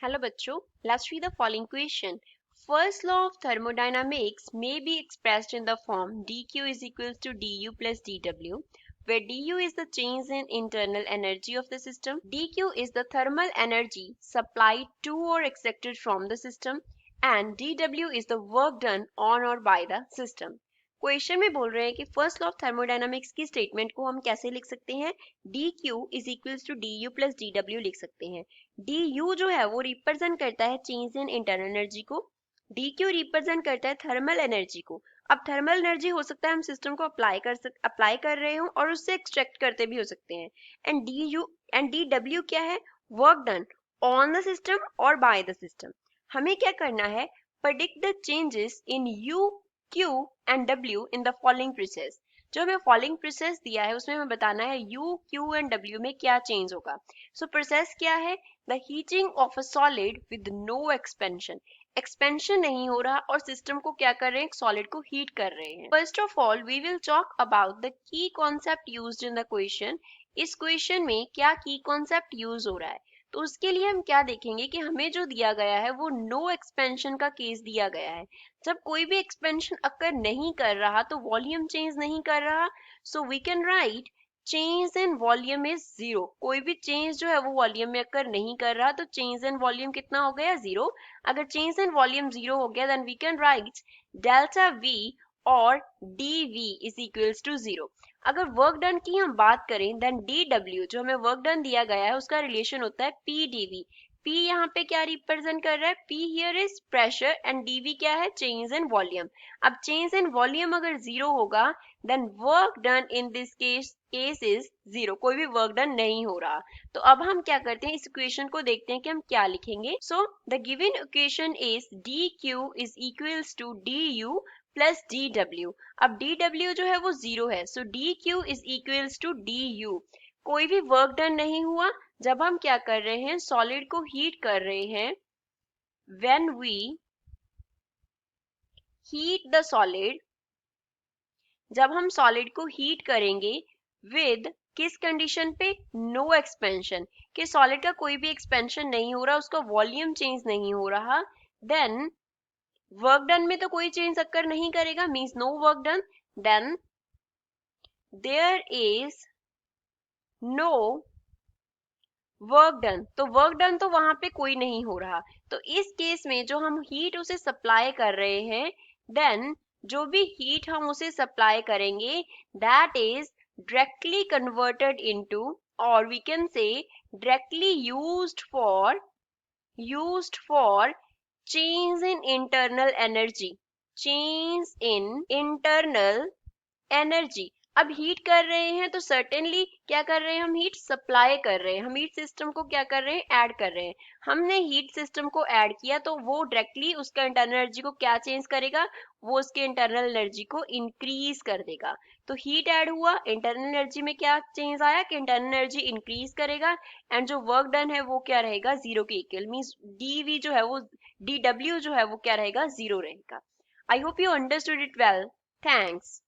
Hello bachcho, let's read the following question. First law of thermodynamics may be expressed in the form dq is equals to du plus dw, where du is the change in internal energy of the system, dq is the thermal energy supplied to or extracted from the system, and dw is the work done on or by the system. Question में बोल रहे हैं कि first law of thermodynamics की statement को हम कैसे लिख सकते हैं, D Q is equals to D U plus D W लिख सकते हैं. डी यू जो है वो रिप्रेजेंट करता है चेंज इन इंटरनल एनर्जी को, डी क्यू रिप्रेजेंट करता है थर्मल एनर्जी को. अब थर्मल एनर्जी हो सकता है हम सिस्टम को अप्लाई कर रहे हो और उससे एक्सट्रैक्ट करते भी हो सकते हैं. एंड डी डब्ल्यू क्या है, work done on the system और बाय द सिस्टम. हमें क्या करना है, predict the changes in you Q and W in the following process. जो हमें फॉलोइंग प्रोसेस दिया है उसमें हमें बताना है यू क्यू एंड डब्ल्यू में क्या चेंज होगा. सो प्रोसेस क्या है, the heating of a solid with no expansion. Expansion नहीं हो रहा और सिस्टम को क्या कर रहे हैं, सॉलिड को हीट कर रहे हैं. First of all we will talk about the key concept used in the question. इस क्वेश्चन में क्या की कॉन्सेप्ट यूज हो रहा है, तो उसके लिए हम क्या देखेंगे कि हमें जो दिया गया है वो नो एक्सपेंशन का केस दिया गया है. जब कोई भी एक्सपेंशन अकर नहीं कर रहा तो वॉल्यूम चेंज नहीं कर रहा. So we can write change in volume is zero. कोई भी चेंज जो है वो वॉल्यूम में अकर नहीं कर रहा तो चेंज इन वॉल्यूम कितना हो गया, जीरो. अगर चेंज इन वॉल्यूम जीरो हो गया then we can write delta V और D V is equals to zero. अगर वर्क डन की हम बात करें देन डी डब्ल्यू जो हमें वर्क डन दिया गया है उसका रिलेशन होता है पी डी वी. P यहाँ पे क्या रिप्रेजेंट कर रहा है, P here is pressure and dV क्या है, चेंज इन वॉल्यूम. अब चेंज इन वॉल्यूम अगर जीरो होगा then work done in this case is zero. कोई भी वर्क डन नहीं हो रहा. तो अब हम क्या करते हैं, इस इक्वेशन को देखते हैं कि हम क्या लिखेंगे. So the given equation is D Q is equals to D U plus D W. अब डी डब्ल्यू जो है वो जीरो है, so D Q is equals to D U. कोई भी वर्क डन नहीं हुआ जब हम क्या कर रहे हैं, सॉलिड को हीट कर रहे हैं. When we heat the solid, जब हम सॉलिड को हीट करेंगे विद किस कंडीशन पे, नो एक्सपेंशन, कि सॉलिड का कोई भी एक्सपेंशन नहीं हो रहा, उसका वॉल्यूम चेंज नहीं हो रहा, देन वर्क डन में तो कोई चेंज अक्कर नहीं करेगा, means no work done. Then there is no work done, तो वर्क डन तो वहां पे कोई नहीं हो रहा. तो इस केस में जो हम हीट उसे सप्लाई कर रहे हैं, देन जो भी हीट हम उसे सप्लाई करेंगे that is directly converted into, और we can say directly used for change in internal energy. Change in internal energy. अब हीट कर रहे हैं तो सर्टेनली क्या कर रहे हैं, हम हीट सप्लाई कर रहे हैं, हम हीट सिस्टम को क्या कर रहे हैं, ऐड कर रहे हैं. हमने हीट सिस्टम को ऐड किया तो वो डायरेक्टली उसका इंटरनल एनर्जी को क्या चेंज करेगा, वो उसके इंटरनल एनर्जी को इंक्रीज कर देगा. तो हीट ऐड हुआ, इंटरनल एनर्जी में क्या चेंज आया कि इंटरनल एनर्जी इंक्रीज करेगा एंड जो वर्क डन है वो क्या रहेगा, जीरो के इक्वल. मींस डी वी जो है वो, डी डब्ल्यू जो है वो क्या रहेगा, जीरो रहेगा. I hope you understood it well. Thanks.